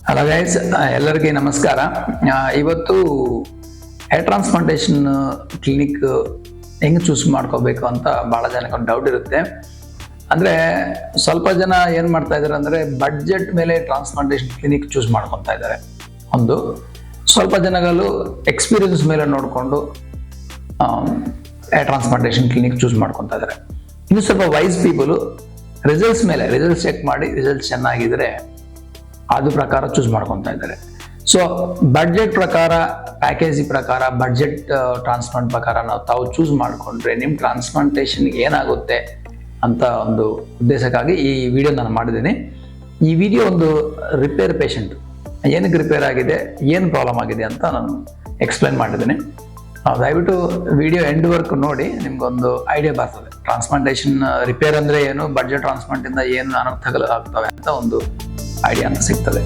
Hello guys, ಎಲ್ಲರಿಗೆ ನಮಸ್ಕಾರ. ಇವತ್ತು ಹೇರ್ ಟ್ರಾನ್ಸ್ಪ್ಲಾಂಟೇಶನ್ ಕ್ಲಿನಿಕ್ ಹೆಂಗೆ ಚೂಸ್ ಮಾಡ್ಕೋಬೇಕು ಅಂತ ಭಾಳ ಜನಕ್ಕೆ ಒಂದು ಡೌಟ್ ಇರುತ್ತೆ. ಅಂದರೆ ಸ್ವಲ್ಪ ಜನ ಏನು ಮಾಡ್ತಾ ಇದ್ದಾರೆ ಅಂದರೆ ಬಡ್ಜೆಟ್ ಮೇಲೆ ಟ್ರಾನ್ಸ್ಪ್ಲಾಂಟೇಶನ್ ಕ್ಲಿನಿಕ್ ಚೂಸ್ ಮಾಡ್ಕೊತಾ ಇದ್ದಾರೆ. ಒಂದು ಸ್ವಲ್ಪ ಜನಗಳು ಎಕ್ಸ್ಪೀರಿಯನ್ಸ್ ಮೇಲೆ ನೋಡಿಕೊಂಡು ಹೇರ್ ಟ್ರಾನ್ಸ್ಪ್ಲಾಂಟೇಶನ್ ಕ್ಲಿನಿಕ್ ಚೂಸ್ ಮಾಡ್ಕೊತಾ ಇದ್ದಾರೆ. ಇನ್ನು ಸ್ವಲ್ಪ ವೈಸ್ ಪೀಪಲು ರಿಸಲ್ಟ್ಸ್ ಚೆಕ್ ಮಾಡಿ ರಿಸಲ್ಟ್ಸ್ ಚೆನ್ನಾಗಿದ್ರೆ ಅದು ಪ್ರಕಾರ ಚೂಸ್ ಮಾಡ್ಕೊತಾ ಇದ್ದಾರೆ. ಸೊ ಬಡ್ಜೆಟ್ ಪ್ರಕಾರ, ಪ್ಯಾಕೇಜ್ ಪ್ರಕಾರ, ಬಡ್ಜೆಟ್ ಟ್ರಾನ್ಸ್ಪ್ಲಾಂಟ್ ಪ್ರಕಾರ ತಾವು ಚೂಸ್ ಮಾಡಿಕೊಂಡ್ರೆ ನಿಮ್ಮ ಟ್ರಾನ್ಸ್ಪ್ಲಾಂಟೇಶನ್ ಏನಾಗುತ್ತೆ ಅಂತ ಒಂದು ಉದ್ದೇಶಕ್ಕಾಗಿ ಈ ವಿಡಿಯೋ ನಾನು ಮಾಡಿದ್ದೀನಿ. ಈ ವಿಡಿಯೋ ಒಂದು ರಿಪೇರ್ ಪೇಷಂಟ್ ಏನಕ್ಕೆ ರಿಪೇರ್ ಆಗಿದೆ, ಏನು ಪ್ರಾಬ್ಲಮ್ ಆಗಿದೆ ಅಂತ ನಾನು ಎಕ್ಸ್ಪ್ಲೈನ್ ಮಾಡಿದ್ದೀನಿ. ದಯವಿಟ್ಟು ವಿಡಿಯೋ ಎಂಡ್ ವರ್ಕ್ ನೋಡಿ, ನಿಮ್ಗೊಂದು ಐಡಿಯಾ ಬರ್ತದೆ. ಟ್ರಾನ್ಸ್ಪ್ಲಾಂಟೇಶನ್ ರಿಪೇರ್ ಅಂದರೆ ಏನು, ಬಡ್ಜೆಟ್ ಟ್ರಾನ್ಸ್ಪ್ಲಾಂಟಿಂದ ಏನು ಅನರ್ಥಗಳು ಆಗ್ತವೆ ಅಂತ ಒಂದು ಐಡಿಯಾ ಅಂತ ಸಿಗ್ತದೆ.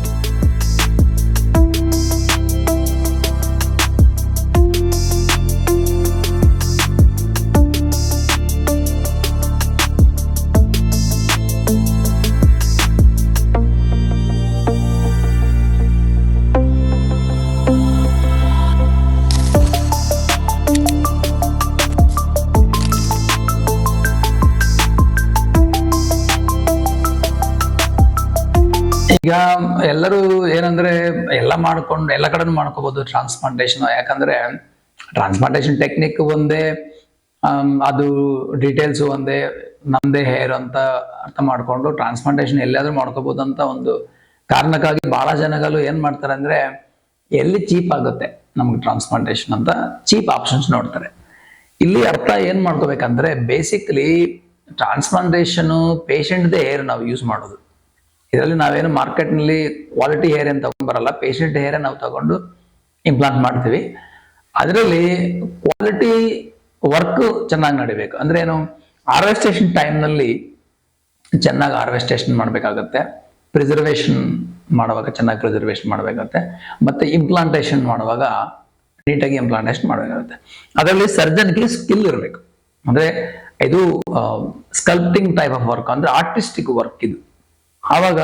ಈಗ ಎಲ್ಲರೂ ಏನಂದ್ರೆ ಎಲ್ಲ ಕಡೆ ಮಾಡ್ಕೋಬಹುದು ಟ್ರಾನ್ಸ್ಪ್ಲಾಂಟೇಶನ್. ಯಾಕಂದ್ರೆ ಟ್ರಾನ್ಸ್ಪ್ಲಾಂಟೇಶನ್ ಟೆಕ್ನಿಕ್ ಒಂದೇ, ಅದು ಡೀಟೇಲ್ಸ್ ಒಂದೇ, ನಮ್ದೇ ಹೇರ್ ಅಂತ ಅರ್ಥ ಮಾಡ್ಕೊಂಡು ಟ್ರಾನ್ಸ್ಪ್ಲಾಂಟೇಶನ್ ಎಲ್ಲಾದ್ರೂ ಮಾಡ್ಕೋಬಹುದು ಅಂತ ಒಂದು ಕಾರಣಕ್ಕಾಗಿ ಬಹಳ ಜನಗಳು ಏನ್ ಮಾಡ್ತಾರೆ ಅಂದ್ರೆ ಎಲ್ಲಿ ಚೀಪ್ ಆಗುತ್ತೆ ನಮ್ಗೆ ಟ್ರಾನ್ಸ್ಪ್ಲಾಂಟೇಶನ್ ಅಂತ ಚೀಪ್ ಆಪ್ಷನ್ಸ್ ನೋಡ್ತಾರೆ. ಇಲ್ಲಿ ಅರ್ಥ ಏನ್ ಮಾಡ್ಕೋಬೇಕಂದ್ರೆ ಬೇಸಿಕಲಿ ಟ್ರಾನ್ಸ್ಪ್ಲಾಂಟೇಶನ್ ಪೇಷಂಟ್ದೇ ಹೇರ್ ನಾವು ಯೂಸ್ ಮಾಡೋದು. ಇದರಲ್ಲಿ ನಾವೇನು ಮಾರ್ಕೆಟ್ನಲ್ಲಿ ಕ್ವಾಲಿಟಿ ಹೇರ್ ಏನು ತಗೊಂಡ್ಬರಲ್ಲ, ಪೇಷಂಟ್ ಹೇರ್ ನಾವು ತಗೊಂಡು ಇಂಪ್ಲಾಂಟ್ ಮಾಡ್ತೀವಿ. ಅದರಲ್ಲಿ ಕ್ವಾಲಿಟಿ ವರ್ಕ್ ಚೆನ್ನಾಗಿ ನಡಿಬೇಕು. ಅಂದ್ರೆ ಏನು, ಹಾರ್ವೆಸ್ಟೇಷನ್ ಟೈಮ್ನಲ್ಲಿ ಚೆನ್ನಾಗಿ ಹಾರ್ವೆಸ್ಟೇಷನ್ ಮಾಡಬೇಕಾಗತ್ತೆ, ಪ್ರಿಸರ್ವೇಷನ್ ಮಾಡುವಾಗ ಚೆನ್ನಾಗಿ ಪ್ರಿಸರ್ವೇಷನ್ ಮಾಡಬೇಕಾಗತ್ತೆ, ಮತ್ತೆ ಇಂಪ್ಲಾಂಟೇಶನ್ ಮಾಡುವಾಗ ನೀಟಾಗಿ ಇಂಪ್ಲಾಂಟೇಶನ್ ಮಾಡಬೇಕಾಗುತ್ತೆ. ಅದರಲ್ಲಿ ಸರ್ಜನ್ಗೆ ಸ್ಕಿಲ್ ಇರಬೇಕು. ಅಂದ್ರೆ ಇದು ಸ್ಕಲ್ಪ್ಟಿಂಗ್ ಟೈಪ್ ಆಫ್ ವರ್ಕ್, ಅಂದ್ರೆ ಆರ್ಟಿಸ್ಟಿಕ್ ವರ್ಕ್ ಇದು. ಆವಾಗ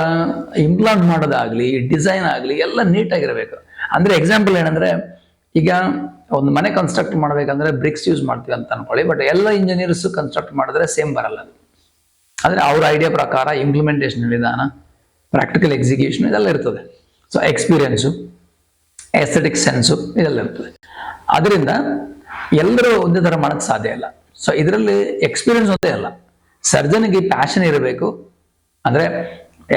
ಇಂಪ್ಲಾಂಟ್ ಮಾಡೋದಾಗ್ಲಿ, ಡಿಸೈನ್ ಆಗಲಿ ಎಲ್ಲ ನೀಟಾಗಿರ್ಬೇಕು. ಅಂದ್ರೆ ಎಕ್ಸಾಂಪಲ್ ಏನಂದ್ರೆ, ಈಗ ಒಂದು ಮನೆ ಕನ್ಸ್ಟ್ರಕ್ಟ್ ಮಾಡ್ಬೇಕಂದ್ರೆ ಬ್ರಿಕ್ಸ್ ಯೂಸ್ ಮಾಡ್ತೀವಿ ಅಂತ ಅನ್ಕೊಳ್ಳಿ, ಬಟ್ ಎಲ್ಲ ಇಂಜಿನಿಯರ್ಸ್ ಕನ್ಸ್ಟ್ರಕ್ಟ್ ಮಾಡಿದ್ರೆ ಸೇಮ್ ಬರಲ್ಲ. ಅಂದ್ರೆ ಅವ್ರ ಐಡಿಯಾ ಪ್ರಕಾರ ಇಂಪ್ಲಿಮೆಂಟೇಷನ್ ವಿಧಾನ, ಪ್ರಾಕ್ಟಿಕಲ್ ಎಕ್ಸಿಕ್ಯೂಷನ್ ಇದೆಲ್ಲ ಇರ್ತದೆ. ಸೊ ಎಕ್ಸ್ಪೀರಿಯನ್ಸು, ಎಸ್ಥೆಟಿಕ್ ಸೆನ್ಸು ಇದೆಲ್ಲ ಇರ್ತದೆ. ಅದರಿಂದ ಎಲ್ಲರೂ ಒಂದೇ ತರ ಮಾಡಕ್ ಸಾಧ್ಯ ಇಲ್ಲ. ಸೊ ಇದರಲ್ಲಿ ಎಕ್ಸ್ಪೀರಿಯನ್ಸ್ ಒಂದೇ ಅಲ್ಲ, ಸರ್ಜನ್ಗೆ ಪ್ಯಾಷನ್ ಇರಬೇಕು, ಅಂದ್ರೆ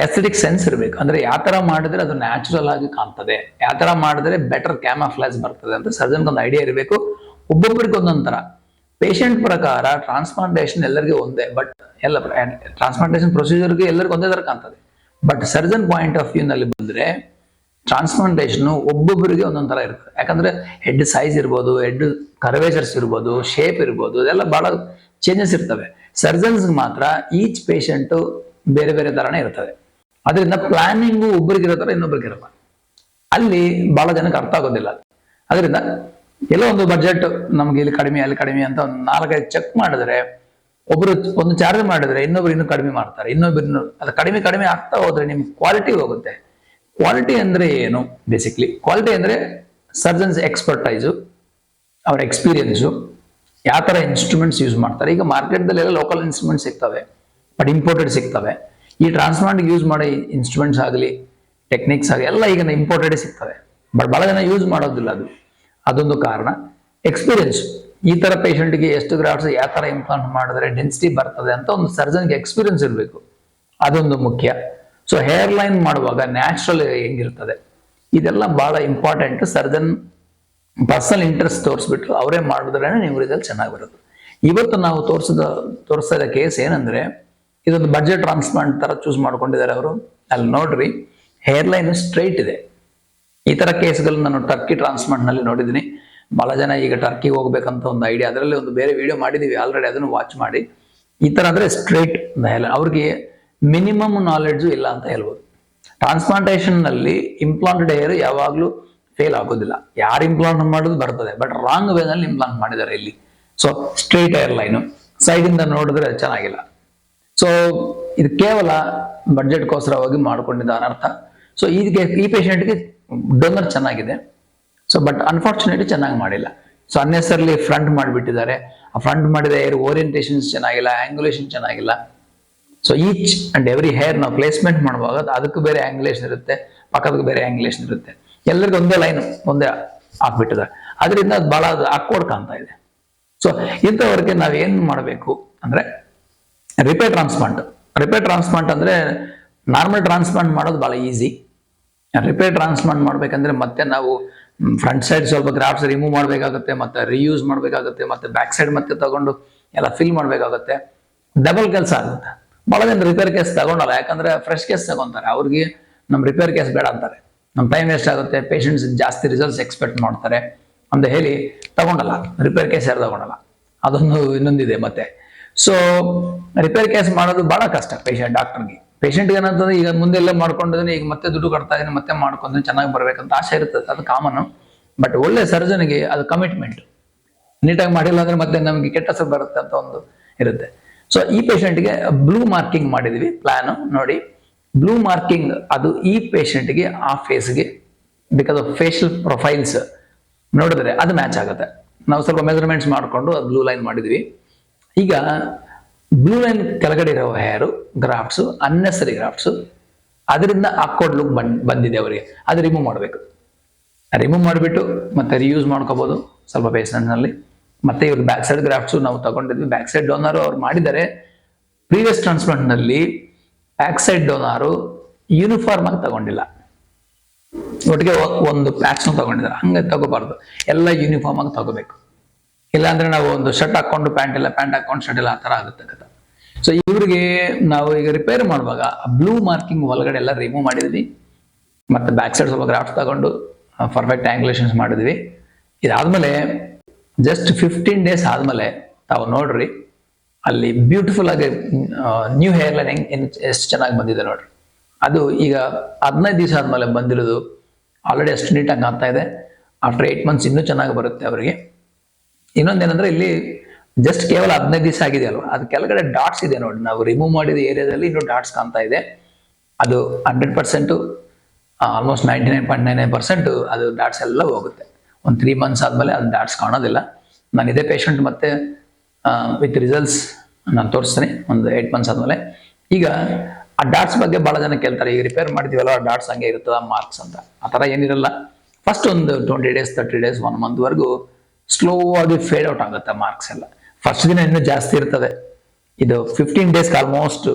ಎಸ್ಥೆಟಿಕ್ ಸೆನ್ಸ್ ಇರಬೇಕು. ಅಂದ್ರೆ ಯಾವ ತರ ಮಾಡಿದ್ರೆ ಅದು ನ್ಯಾಚುರಲ್ ಆಗಿ ಕಾಣ್ತದೆ, ಯಾವ ತರ ಮಾಡಿದ್ರೆ ಬೆಟರ್ ಕ್ಯಾಮಫ್ಲಾಜ್ ಬರ್ತದೆ ಅಂತ ಸರ್ಜನ್ಗೆ ಒಂದು ಐಡಿಯಾ ಇರಬೇಕು. ಒಬ್ಬೊಬ್ಬರಿಗೆ ಒಂದೊಂದರ. ಪೇಷಂಟ್ ಪ್ರಕಾರ ಟ್ರಾನ್ಸ್ಪ್ಲಾಂಟೇಶನ್ ಎಲ್ಲರಿಗೂ ಒಂದೇ, ಬಟ್ ಎಲ್ಲ ಟ್ರಾನ್ಸ್ಪ್ಲಾಂಟೇಶನ್ ಪ್ರೊಸೀಜರ್ಗೆ ಎಲ್ಲರಿಗೂ ಒಂದೇ ತರ ಕಾಣ್ತದೆ. But surgeon point of view ನಲ್ಲಿ ಬಂದ್ರೆ ಟ್ರಾನ್ಸ್ಪ್ಲಾಂಟೇಶನ್ ಒಬ್ಬೊಬ್ಬರಿಗೆ ಒಂದೊಂದ್ ತರ ಇರ್ತದೆ. ಯಾಕಂದ್ರೆ ಹೆಡ್ ಸೈಜ್ ಇರ್ಬೋದು, ಹೆಡ್ ಕರ್ವೇಚರ್ಸ್ ಇರ್ಬೋದು, ಶೇಪ್ ಇರ್ಬೋದು, ಇದೆಲ್ಲ ಬಹಳ ಚೇಂಜಸ್ ಇರ್ತವೆ. ಸರ್ಜನ್ಸ್ ಮಾತ್ರ ಈಚ್ ಪೇಷಂಟ್ ಬೇರೆ ಬೇರೆ ತರನೇ ಇರ್ತದೆ. ಅದರಿಂದ ಪ್ಲಾನಿಂಗು ಒಬ್ಬರಿಗಿರೋ ತರ ಇನ್ನೊಬ್ಬರಿಗಿರಲ್ಲ. ಅಲ್ಲಿ ಬಹಳ ಜನಕ್ಕೆ ಅರ್ಥ ಆಗೋದಿಲ್ಲ. ಅದರಿಂದ ಎಲ್ಲೋ ಒಂದು ಬಜೆಟ್ ನಮ್ಗೆ ಇಲ್ಲಿ ಕಡಿಮೆ, ಅಲ್ಲಿ ಕಡಿಮೆ ಅಂತ ಒಂದು 4-5 ಚೆಕ್ ಮಾಡಿದ್ರೆ, ಒಬ್ರು ಒಂದು ಚಾರ್ಜ್ ಮಾಡಿದ್ರೆ ಇನ್ನೊಬ್ರು ಇನ್ನೂ ಕಡಿಮೆ ಮಾಡ್ತಾರೆ, ಇನ್ನೊಬ್ರು ಅದು ಕಡಿಮೆ ಆಗ್ತಾ ಹೋದ್ರೆ ನಿಮ್ಗೆ ಕ್ವಾಲಿಟಿ ಹೋಗುತ್ತೆ. ಕ್ವಾಲಿಟಿ ಅಂದ್ರೆ ಏನು? ಬೇಸಿಕ್ಲಿ ಕ್ವಾಲಿಟಿ ಅಂದ್ರೆ ಸರ್ಜನ್ಸ್ ಎಕ್ಸ್ಪರ್ಟೈಸು, ಅವ್ರ ಎಕ್ಸ್ಪೀರಿಯನ್ಸು, ಯಾವ ತರ ಇನ್ಸ್ಟ್ರೂಮೆಂಟ್ಸ್ ಯೂಸ್ ಮಾಡ್ತಾರೆ. ಈಗ ಮಾರ್ಕೆಟ್ದಲ್ಲಿ ಎಲ್ಲ ಲೋಕಲ್ ಇನ್ಸ್ಟ್ರೂಮೆಂಟ್ಸ್ ಸಿಗ್ತವೆ, ಬಟ್ ಇಂಪೋರ್ಟೆಡ್ ಸಿಗ್ತವೆ. ಈ ಟ್ರಾನ್ಸ್ಪ್ಲಾಂಟ್ ಯೂಸ್ ಮಾಡೋ ಇನ್ಸ್ಟ್ರೂಮೆಂಟ್ಸ್ ಆಗಲಿ, ಟೆಕ್ನಿಕ್ಸ್ ಆಗಲಿ ಎಲ್ಲ ಈಗ ಇಂಪೋರ್ಟೆಡ್ ಸಿಗ್ತವೆ. ಬಟ್ ಬಹಳ ಜನ ಯೂಸ್ ಮಾಡೋದಿಲ್ಲ. ಅದೊಂದು ಕಾರಣ. ಎಕ್ಸ್ಪೀರಿಯನ್ಸ್, ಈ ತರ ಪೇಷಂಟ್ಗೆ ಎಷ್ಟು ಗ್ರಾಫ್ಟ್ಸ್ ಯಾವ ತರ ಇಂಪ್ಲಾಂಟ್ ಮಾಡಿದ್ರೆ ಡೆನ್ಸಿಟಿ ಬರ್ತದೆ ಅಂತ ಒಂದು ಸರ್ಜನ್ಗೆ ಎಕ್ಸ್ಪೀರಿಯನ್ಸ್ ಇರಬೇಕು. ಅದೊಂದು ಮುಖ್ಯ. ಸೊ ಹೇರ್ ಲೈನ್ ಮಾಡುವಾಗ ನ್ಯಾಚುರಲ್ ಹೆಂಗಿರ್ತದೆ ಇದೆಲ್ಲ ಬಹಳ ಇಂಪಾರ್ಟೆಂಟ್. ಸರ್ಜನ್ ಪರ್ಸನಲ್ ಇಂಟ್ರೆಸ್ಟ್ ತೋರಿಸ್ಬಿಟ್ಟು ಅವರೇ ಮಾಡಿದ್ರೆ ನೀವು ರಿಸಲ್ಟ್ ಚೆನ್ನಾಗಿ ಬರೋದು. ಇವತ್ತು ನಾವು ತೋರಿಸ್ತಾ ಇದ್ದ ಕೇಸ್ ಏನಂದ್ರೆ, ಇದೊಂದು ಬಡ್ಜೆಟ್ ಟ್ರಾನ್ಸ್ಪ್ಲಾಂಟ್ ತರ ಚೂಸ್ ಮಾಡ್ಕೊಂಡಿದ್ದಾರೆ ಅವರು. ಅಲ್ಲಿ ನೋಡ್ರಿ, ಹೇರ್ ಲೈನ್ ಸ್ಟ್ರೈಟ್ ಇದೆ. ಈ ತರ ಕೇಸ್ಗಳು ನಾನು ಟರ್ಕಿ ಟ್ರಾನ್ಸ್ಪ್ಲಾಂಟ್ ನಲ್ಲಿ ನೋಡಿದ್ದೀನಿ. ಬಹಳ ಜನ ಈಗ ಟರ್ಕಿಗೆ ಹೋಗ್ಬೇಕಂತ ಒಂದು ಐಡಿಯಾ, ಅದರಲ್ಲಿ ಒಂದು ಬೇರೆ ವಿಡಿಯೋ ಮಾಡಿದೀವಿ ಆಲ್ರೆಡಿ, ಅದನ್ನು ವಾಚ್ ಮಾಡಿ. ಈ ತರ ಅಂದ್ರೆ ಸ್ಟ್ರೈಟ್ ಅವ್ರಿಗೆ ಮಿನಿಮಮ್ ನಾಲೆಡ್ಜು ಇಲ್ಲ ಅಂತ ಹೇಳ್ಬೋದು. ಟ್ರಾನ್ಸ್ಪ್ಲಾಂಟೇಶನ್ ನಲ್ಲಿ ಇಂಪ್ಲಾಂಟೆಡ್ ಹೇರ್ ಯಾವಾಗ್ಲೂ ಫೇಲ್ ಆಗೋದಿಲ್ಲ. ಯಾರು ಇಂಪ್ಲಾಂಟ್ ಮಾಡೋದು ಬರ್ತದೆ, ಬಟ್ ರಾಂಗ್ ವೇ ನಲ್ಲಿ ಇಂಪ್ಲಾಂಟ್ ಮಾಡಿದ್ದಾರೆ ಇಲ್ಲಿ. So straight hair line side ಇಂದ ನೋಡಿದ್ರೆ ಚೆನ್ನಾಗಿಲ್ಲ. ಸೊ ಇದು ಕೇವಲ ಬಡ್ಜೆಟ್ಗೋಸ್ಕರವಾಗಿ ಮಾಡ್ಕೊಂಡಿದ್ದ ಅನರ್ಥ. ಸೊ ಈ ಪೇಷಂಟ್ಗೆ ಡೋನರ್ ಚೆನ್ನಾಗಿದೆ, ಸೊ ಬಟ್ ಅನ್ಫಾರ್ಚುನೇಟ್ಲಿ ಚೆನ್ನಾಗಿ ಮಾಡಿಲ್ಲ. ಸೊ ಅನ್ನೆಸರ್ಲಿ ಫ್ರಂಟ್ ಮಾಡಿಬಿಟ್ಟಿದ್ದಾರೆ. ಆ ಫ್ರಂಟ್ ಮಾಡಿದ ಏರ್ ಓರಿಯಂಟೇಷನ್ಸ್ ಚೆನ್ನಾಗಿಲ್ಲ, ಆಂಗ್ಯುಲೇಷನ್ ಚೆನ್ನಾಗಿಲ್ಲ. So each and every hair ನಾವು ಪ್ಲೇಸ್ಮೆಂಟ್ ಮಾಡುವಾಗ ಅದಕ್ಕೂ ಬೇರೆ ಆಂಗ್ಯುಲೇಷನ್ ಇರುತ್ತೆ, ಪಕ್ಕದಕ್ಕೆ ಬೇರೆ ಆಂಗ್ಯುಲೇಷನ್ ಇರುತ್ತೆ. ಎಲ್ಲರಿಗೂ ಒಂದೇ ಲೈನ್ ಒಂದೇ ಹಾಕ್ಬಿಟ್ಟಿದ್ದಾರೆ. ಅದರಿಂದ ಅದು ಬಹಳ ಆಕ್ವರ್ಡ್ ಕಾಣ್ತಾ ಇದೆ. ಸೊ ಇಂಥವ್ರಿಗೆ ನಾವೇನ್ ಮಾಡಬೇಕು ಅಂದ್ರೆ ರಿಪೇರ್ ಟ್ರಾನ್ಸ್ಪ್ಲಾಂಟ್ ಅಂದ್ರೆ ನಾರ್ಮಲ್ ಟ್ರಾನ್ಸ್ಪ್ಲಾಂಟ್ ಮಾಡೋದು ಬಹಳ ಈಸಿ. ರಿಪೇರ್ ಟ್ರಾನ್ಸ್ಪ್ಲಾಂಟ್ ಮಾಡ್ಬೇಕಂದ್ರೆ ಮತ್ತೆ ನಾವು ಫ್ರಂಟ್ ಸೈಡ್ ಸ್ವಲ್ಪ ಗ್ರಾಫ್ಟ್ಸ್ ರಿಮೂವ್ ಮಾಡಬೇಕಾಗುತ್ತೆ, ಮತ್ತೆ ರಿಯೂಸ್ ಮಾಡಬೇಕಾಗುತ್ತೆ, ಮತ್ತೆ ಬ್ಯಾಕ್ ಸೈಡ್ ಮತ್ತೆ ತಗೊಂಡು ಎಲ್ಲ ಫಿಲ್ ಮಾಡಬೇಕಾಗುತ್ತೆ. ಡಬಲ್ ಕೆಲಸ ಆಗುತ್ತೆ. ಬಹಳ ಜನ ರಿಪೇರ್ ಕೇಸ್ ತಗೊಂಡಲ್ಲ, ಯಾಕಂದ್ರೆ ಫ್ರೆಶ್ ಕೇಸ್ ತಗೊಂತಾರೆ. ಅವ್ರಿಗೆ ನಮ್ ರಿಪೇರ್ ಕೇಸ್ ಬೇಡ ಅಂತಾರೆ, ನಮ್ ಟೈಮ್ ವೇಸ್ಟ್ ಆಗುತ್ತೆ, ಪೇಷಂಟ್ಸ್ ಜಾಸ್ತಿ ರಿಸಲ್ಟ್ಸ್ ಎಕ್ಸ್ಪೆಕ್ಟ್ ಮಾಡ್ತಾರೆ ಅಂತ ಹೇಳಿ ತಗೊಂಡಲ್ಲ, ರಿಪೇರ್ ಕೇಸ್ ಯಾರು ತಗೊಂಡಲ್ಲ. ಅದೊಂದು ಇನ್ನೊಂದಿದೆ. ಮತ್ತೆ ಸೊ ರಿಪೇರ್ ಕೇಸ್ ಮಾಡೋದು ಬಹಳ ಕಷ್ಟ ಪೇಷಂಟ್ಗೆ ಏನಂತಂದ್ರೆ ಈಗ ಮುಂದೆಲ್ಲ ಮಾಡ್ಕೊಂಡಿದ್ದೀನಿ, ಈಗ ಮತ್ತೆ ದುಡ್ಡು ಕಟ್ತಾ ಇದೀನಿ, ಮತ್ತೆ ಮಾಡ್ಕೊಂಡ್ರೆ ಚೆನ್ನಾಗಿ ಬರ್ಬೇಕಂತ ಆಸೆ ಇರ್ತದೆ, ಅದು ಕಾಮನ್. ಬಟ್ ಒಳ್ಳೆ ಸರ್ಜನ್ಗೆ ಅದು ಕಮಿಟ್ಮೆಂಟ್. ನೀಟಾಗಿ ಮಾಡಿಲ್ಲ ಅಂದ್ರೆ ಮತ್ತೆ ನಮ್ಗೆ ಕೆಟ್ಟ ಹೆಸರು ಬರುತ್ತೆ ಅಂತ ಒಂದು ಇರುತ್ತೆ. ಸೊ ಈ ಪೇಷಂಟ್ಗೆ ಬ್ಲೂ ಮಾರ್ಕಿಂಗ್ ಮಾಡಿದ್ವಿ ಪ್ಲಾನ್ ನೋಡಿ. ಬ್ಲೂ ಮಾರ್ಕಿಂಗ್ ಅದು ಈ ಪೇಷಂಟ್ಗೆ ಆ ಫೇಸ್ಗೆ ಬಿಕಾಸ್ ಆಫ್ ಫೇಶಿಯಲ್ ಪ್ರೊಫೈಲ್ಸ್ ನೋಡಿದ್ರೆ ಅದು ಮ್ಯಾಚ್ ಆಗುತ್ತೆ. ನಾವು ಸ್ವಲ್ಪ ಮೆಜರ್ಮೆಂಟ್ಸ್ ಮಾಡಿಕೊಂಡು ಬ್ಲೂ ಲೈನ್ ಮಾಡಿದ್ವಿ. ಈಗ ಬ್ಲೂ ಲೈನ್ ಕೆಳಗಡೆ ಇರೋ ಹೇರು ಗ್ರಾಫ್ಟ್ಸ್, ಅನ್ನೆಸರಿ ಗ್ರಾಫ್ಟ್ಸ್, ಅದರಿಂದ ಆಕ್ವರ್ಡ್ ಲುಕ್ ಬಂದಿದೆ ಅವರಿಗೆ, ಅದು ರಿಮೂವ್ ಮಾಡಬೇಕು. ರಿಮೂವ್ ಮಾಡಿಬಿಟ್ಟು ಮತ್ತೆ ರಿಯೂಸ್ ಮಾಡ್ಕೋಬಹುದು ಸ್ವಲ್ಪ ಪೇಷಂಟ್ನಲ್ಲಿ. ಮತ್ತೆ ಇವ್ರ ಬ್ಯಾಕ್ ಸೈಡ್ ಗ್ರಾಫ್ಟ್ಸ್ ನಾವು ತಗೊಂಡಿದ್ವಿ. ಬ್ಯಾಕ್ ಸೈಡ್ ಡೋನರ್ ಅವ್ರು ಮಾಡಿದ್ದಾರೆ. ಪ್ರೀವಿಯಸ್ ಟ್ರಾನ್ಸ್ಪ್ಲಾಂಟ್ ನಲ್ಲಿ ಬ್ಯಾಕ್ ಸೈಡ್ ಡೋನಾರು ಯೂನಿಫಾರ್ಮ್ ಆಗಿ ತಗೊಂಡಿಲ್ಲ, ಒಟ್ಟಿಗೆ ಒಂದು ಪ್ಯಾಚ್ ತಗೊಂಡಿದ್ದಾರೆ. ಹಂಗೆ ತಗೋಬಾರ್ದು, ಎಲ್ಲ ಯೂನಿಫಾರ್ಮ್ ಆಗಿ ತಗೋಬೇಕು. ಇಲ್ಲಾಂದ್ರೆ ನಾವು ಒಂದು ಶರ್ಟ್ ಹಾಕೊಂಡು ಪ್ಯಾಂಟ್ ಇಲ್ಲ, ಪ್ಯಾಂಟ್ ಹಾಕೊಂಡು ಶರ್ಟ್ ಇಲ್ಲ, ಆ ತರ ಆಗುತ್ತೆ ಕಥೆ. ಸೊ ಇವ್ರಿಗೆ ನಾವು ಈಗ ರಿಪೇರ್ ಮಾಡುವಾಗ ಬ್ಲೂ ಮಾರ್ಕಿಂಗ್ ಒಳಗಡೆ ಎಲ್ಲ ರಿಮೂವ್ ಮಾಡಿದ್ವಿ. ಮತ್ತೆ ಬ್ಯಾಕ್ ಸೈಡ್ ಸ್ವಲ್ಪ ಗ್ರಾಫ್ಟ್ ತಗೊಂಡು ಪರ್ಫೆಕ್ಟ್ ಆಂಗ್ಯುಲೇಷನ್ಸ್ ಮಾಡಿದ್ವಿ. ಇದಾದ್ಮೇಲೆ ಜಸ್ಟ್ 15 days ಆದ್ಮೇಲೆ ತಾವು ನೋಡ್ರಿ, ಅಲ್ಲಿ ಬ್ಯೂಟಿಫುಲ್ ಆಗಿ ನ್ಯೂ ಹೇರ್ ಲೈನ್ ಎಷ್ಟು ಚೆನ್ನಾಗಿ ಬಂದಿದೆ ನೋಡ್ರಿ. ಅದು ಈಗ 15 ದಿವಸ ಆದ್ಮೇಲೆ ಬಂದಿರೋದು ಆಲ್ರೆಡಿ ಅಷ್ಟು ನೀಟಾಗಿ ಕಾಣ್ತಾ ಇದೆ. ಆಫ್ಟರ್ 8 months ಇನ್ನೂ ಚೆನ್ನಾಗಿ ಬರುತ್ತೆ ಅವರಿಗೆ. ಇನ್ನೊಂದೇನಂದ್ರೆ ಇಲ್ಲಿ ಜಸ್ಟ್ ಕೇವಲ 15 ದಿವಸ ಆಗಿದೆ ಅಲ್ವಾ, ಅದು ಕೆಳಗಡೆ ಡಾಟ್ಸ್ ಇದೆ ನೋಡಿ. ನಾವು ರಿಮೂವ್ ಮಾಡಿದ ಏರಿಯಾದಲ್ಲಿ ಇನ್ನೂ ಡಾಟ್ಸ್ ಕಾಣ್ತಾ ಇದೆ. ಅದು 100%, ಆಲ್ಮೋಸ್ಟ್ 99.99% ಅದು ಡಾಟ್ಸ್ ಎಲ್ಲ ಹೋಗುತ್ತೆ. ಒಂದು 3 months ಆದ್ಮೇಲೆ ಅದು ಡಾಟ್ಸ್ ಕಾಣೋದಿಲ್ಲ. ನಾನು ಇದೇ ಪೇಷಂಟ್ ಮತ್ತೆ ವಿತ್ ರಿಸಲ್ಟ್ಸ್ ನಾನು ತೋರಿಸ್ತೀನಿ ಒಂದು 8 months ಆದ್ಮೇಲೆ. ಈಗ ಆ ಡಾಟ್ಸ್ ಬಗ್ಗೆ ಬಹಳ ಜನ ಕೇಳ್ತಾರೆ, ಈಗ ರಿಪೇರ್ ಮಾಡಿದೀವಲ್ಲ ಡಾಟ್ಸ್ ಹಂಗೆ ಇರ್ತದ ಮಾರ್ಕ್ಸ್ ಅಂತ. ಆ ಥರ ಏನಿರಲ್ಲ. ಫಸ್ಟ್ ಒಂದು 20 days 30 days 1 month ವರೆಗೂ ಸ್ಲೋ ಆಗಿ ಫೇಡ್ ಔಟ್ ಆಗುತ್ತೆ ಮಾರ್ಕ್ಸ್ ಎಲ್ಲ. ಫಸ್ಟ್ ದಿನ ಇನ್ನೂ ಜಾಸ್ತಿ ಇರ್ತದೆ. ಇದು 15 days ಆಲ್ಮೋಸ್ಟ್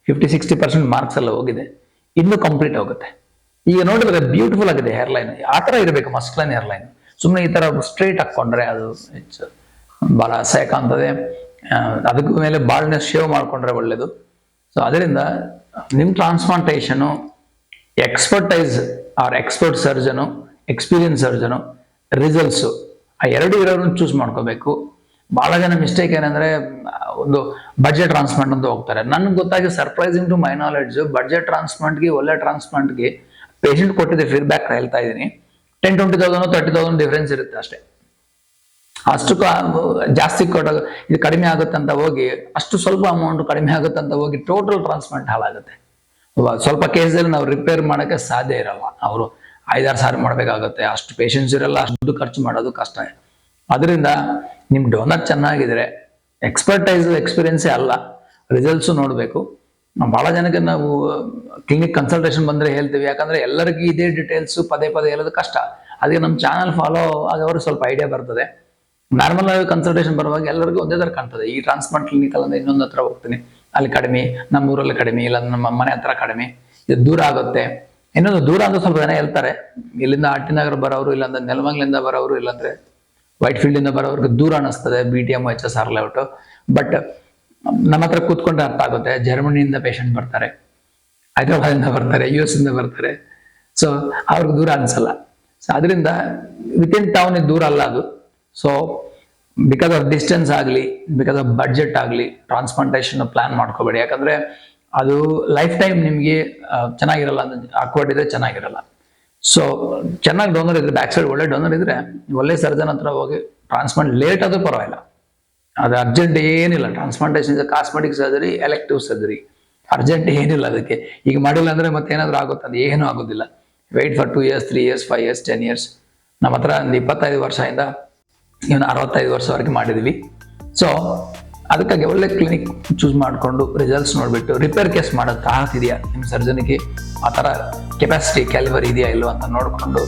50-60% ಮಾರ್ಕ್ಸ್ ಎಲ್ಲ ಹೋಗಿದೆ, ಇನ್ನೂ ಕಂಪ್ಲೀಟ್ ಹೋಗುತ್ತೆ. ಈಗ ನೋಡಿದ್ರೆ ಬ್ಯೂಟಿಫುಲ್ ಆಗಿದೆ ಹೇರ್ ಲೈನ್. ಆ ಥರ ಇರಬೇಕು ಮಸ್ಕ್ಲೈನ್ ಹೇರ್ ಲೈನ್. ಸುಮ್ಮನೆ ಈ ತರ ಸ್ಟ್ರೈಟ್ ಹಾಕೊಂಡ್ರೆ ಅದು ಬಹಳ ಅಸಹ್ಯ ಕಾಣ್ತದೆ. ಅದಕ್ಕೂ ಮೇಲೆ ಬಾಲ್ನೆಸ್ ಶೇವ್ ಮಾಡ್ಕೊಂಡ್ರೆ ಒಳ್ಳೇದು. ಸೊ ಅದರಿಂದ ನಿಮ್ transplantation expertise or expert surgeon, experience surgeon, results ಆ ಎರಡು ಇರೋರನ್ನ ಚೂಸ್ ಮಾಡ್ಕೋಬೇಕು. ಬಹಳ ಜನ ಮಿಸ್ಟೇಕ್ ಏನಂದ್ರೆ ಒಂದು ಬಡ್ಜೆಟ್ ಟ್ರಾನ್ಸ್ಪ್ಲಾಂಟ್ ಅಂತ ಹೋಗ್ತಾರೆ. ನನ್ಗೆ ಗೊತ್ತಾಗಿ surprising to my knowledge budget ಟ್ರಾನ್ಸ್ಪ್ಲಾಂಟ್ಗೆ ಒಳ್ಳೆ ಟ್ರಾನ್ಸ್ಪ್ಲಾಂಟ್ಗೆ ಪೇಷಂಟ್ ಕೊಟ್ಟಿದ್ದೆ ಫೀಡ್ಬ್ಯಾಕ್ ಹೇಳ್ತಾ ಇದ್ದೀನಿ, 10,000-20,000 30,000 ಡಿಫ್ರೆನ್ಸ್ ಇರುತ್ತೆ ಅಷ್ಟೇ. ಅಷ್ಟು ಜಾಸ್ತಿ ಕೊಟ್ಟಾಗ ಇದು ಕಡಿಮೆ ಆಗುತ್ತೆ ಅಂತ ಹೋಗಿ, ಅಷ್ಟು ಸ್ವಲ್ಪ ಅಮೌಂಟ್ ಕಡಿಮೆ ಆಗುತ್ತೆ ಅಂತ ಹೋಗಿ ಟೋಟಲ್ ಟ್ರಾನ್ಸ್ಪ್ಲಾಂಟ್ ಹಾಳಾಗುತ್ತೆ. ಸ್ವಲ್ಪ ಕೇಸಲ್ಲಿ ನಾವು ರಿಪೇರ್ ಮಾಡೋಕ್ಕೆ ಸಾಧ್ಯ ಇರಲ್ಲ. ಅವರು 5-6 ಸಾರಿ ಮಾಡಬೇಕಾಗುತ್ತೆ. ಅಷ್ಟು ಪೇಷನ್ಸ್ ಇರಲ್ಲ, ಅಷ್ಟು ದುಡ್ಡು ಖರ್ಚು ಮಾಡೋದು ಕಷ್ಟ. ಅದರಿಂದ ನಿಮ್ ಡೋನರ್ ಚೆನ್ನಾಗಿದ್ರೆ ಎಕ್ಸ್ಪರ್ಟೈಸ್ ಎಕ್ಸ್ಪೀರಿಯನ್ಸೇ ಅಲ್ಲ, ರಿಸಲ್ಟ್ಸು ನೋಡಬೇಕು. ಬಹಳ ಜನಕ್ಕೆ ನಾವು ಕ್ಲಿನಿಕ್ ಕನ್ಸಲ್ಟೇಷನ್ ಬಂದ್ರೆ ಹೇಳ್ತೀವಿ, ಯಾಕಂದ್ರೆ ಎಲ್ಲರಿಗೂ ಇದೇ ಡೀಟೇಲ್ಸ್ ಪದೇ ಪದೇ ಹೇಳೋದು ಕಷ್ಟ. ಅದಕ್ಕೆ ನಮ್ಮ ಚಾನಲ್ ಫಾಲೋ ಆಗೋರು ಸ್ವಲ್ಪ ಐಡಿಯಾ ಬರ್ತದೆ. ನಾರ್ಮಲ್ ಆಗಿ ಕನ್ಸಲ್ಟೇಷನ್ ಬರುವಾಗ ಎಲ್ಲರಿಗೂ ಒಂದೇ ತರ ಕಾಣ್ತದೆ. ಈ ಟ್ರಾನ್ಸ್ಪ್ಲಾಂಟ್ ಕ್ಲಿನಿಕಲ್ ಅಂದ್ರೆ ಇನ್ನೊಂದು ಹತ್ರ ಹೋಗ್ತೀನಿ, ಅಲ್ಲಿ ಕಡಿಮೆ, ನಮ್ಮ ಊರಲ್ಲಿ ಕಡಿಮೆ, ಇಲ್ಲ ನಮ್ಮ ಮನೆ ಹತ್ರ ಕಡಿಮೆ, ಇದು ದೂರ ಆಗುತ್ತೆ. ಇನ್ನೊಂದು ದೂರ ಅಂತ ಸ್ವಲ್ಪ ಜನ ಹೇಳ್ತಾರೆ, ಇಲ್ಲಿಂದ ಆರ್ಟಿನಗರ ಬರೋರು, ಇಲ್ಲಾಂದ್ರೆ ನೆಲಮಂಗ್ಲಿಂದ ಬರೋರು, ಇಲ್ಲಾಂದ್ರೆ ವೈಟ್ ಫೀಲ್ಡ್ ಇಂದ ಬರೋರ್ಗೆ ದೂರ ಅನಿಸ್ತದೆ BTM HSR ಲೇಔಟ್. ಬಟ್ ನಮ್ಮ ಹತ್ರ ಕೂತ್ಕೊಂಡ್ರೆ ಅರ್ಥ ಆಗುತ್ತೆ. ಜರ್ಮನಿಯಿಂದ ಪೇಷಂಟ್ ಬರ್ತಾರೆ, ಹೈದರಾಬಾದಿಂದ ಬರ್ತಾರೆ, US ಇಂದ ಬರ್ತಾರೆ. ಸೊ ಅವ್ರಿಗೆ ದೂರ ಅನ್ಸಲ್ಲ. ಸೊ ಅದರಿಂದ ವಿತಿನ್ ಟೌನ್ ದೂರ ಅಲ್ಲ ಅದು. ಸೊ ಬಿಕಾಸ್ ಆಫ್ ಡಿಸ್ಟೆನ್ಸ್ ಆಗಲಿ, ಬಿಕಾಸ್ ಆಫ್ ಬಡ್ಜೆಟ್ ಆಗಲಿ, ಟ್ರಾನ್ಸ್ಪ್ಲಾಂಟೇಶನ್ ಪ್ಲಾನ್ ಮಾಡ್ಕೋಬೇಡಿ. ಯಾಕಂದ್ರೆ ಅದು ಲೈಫ್ ಟೈಮ್ ನಿಮ್ಗೆ ಚೆನ್ನಾಗಿರಲ್ಲ, ಆಕ್ವರ್ಡ್ ಇದ್ರೆ ಚೆನ್ನಾಗಿರಲ್ಲ. ಸೊ ಚೆನ್ನಾಗಿ ಡೋನರ್ ಇದ್ರೆ, ಬ್ಯಾಕ್ ಸೈಡ್ ಒಳ್ಳೆ ಡೋನರ್ ಇದ್ರೆ, ಒಳ್ಳೆ ಸರ್ಜನ್ ಹತ್ರ ಹೋಗಿ ಟ್ರಾನ್ಸ್ಪ್ಲಾಂಟ್ ಲೇಟ್ ಆದ್ರೂ ಪರವಾಗಿಲ್ಲ, ಅದು ಅರ್ಜೆಂಟ್ ಏನಿಲ್ಲ. Transplantation cosmetic surgery, elective surgery, urgent ಏನಿಲ್ಲ ಅದಕ್ಕೆ. ಈಗ ಮಾಡಿಲ್ಲ ಅಂದ್ರೆ ಮತ್ತೆ ಏನಾದ್ರು ಆಗುತ್ತೆ, ಅದು ಏನೂ ಆಗೋದಿಲ್ಲ. Wait for 2 years 3 years 5 years 10 years. ನಮ್ಮ ಹತ್ರ ಒಂದು 25 ವರ್ಷದಿಂದ ಇವನು 65 ವರ್ಷವರೆಗೆ ಮಾಡಿದ್ವಿ. ಸೊ ಅದಕ್ಕಾಗಿ ಒಳ್ಳೆ ಕ್ಲಿನಿಕ್ ಚೂಸ್ ಮಾಡಿಕೊಂಡು ರಿಸಲ್ಟ್ಸ್ ನೋಡಿಬಿಟ್ಟು ರಿಪೇರ್ ಕೇಸ್ ಮಾಡೋದು ಆಗ್ತಿದೆಯಾ ನಿಮ್ಮ ಸರ್ಜನಿಗೆ, ಆ ಥರ ಕೆಪಾಸಿಟಿ ಕ್ಯಾಲಿಬರ್ ಇದೆಯಾ ಇಲ್ಲೋ ಅಂತ ನೋಡಿಕೊಂಡು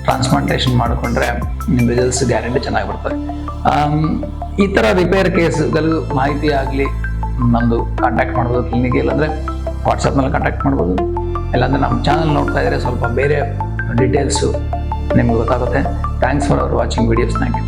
ಟ್ರಾನ್ಸ್ಪ್ಲಾಂಟೇಷನ್ ಮಾಡಿಕೊಂಡ್ರೆ ನಿಮ್ಮ ರಿಸಲ್ಟ್ಸ್ ಗ್ಯಾರಂಟಿ ಚೆನ್ನಾಗಿ ಬರ್ತವೆ. ಈ ಥರ ರಿಪೇರ್ ಕೇಸ್ಗಳು ಮಾಹಿತಿ ಆಗಲಿ ನಮ್ಮದು ಕಾಂಟ್ಯಾಕ್ಟ್ ಮಾಡ್ಬೋದು ಕ್ಲಿನಿಕ್, ಇಲ್ಲಾಂದರೆ ವಾಟ್ಸಪ್ನಲ್ಲಿ ಕಾಂಟ್ಯಾಕ್ಟ್ ಮಾಡ್ಬೋದು. ಇಲ್ಲಾಂದರೆ ನಮ್ಮ ಚಾನಲ್ ನೋಡ್ತಾ ಇದ್ದರೆ ಸ್ವಲ್ಪ ಬೇರೆ ಡೀಟೇಲ್ಸು ನಿಮ್ಗೆ ಗೊತ್ತಾಗುತ್ತೆ. Thanks for our watching videos. Thank you.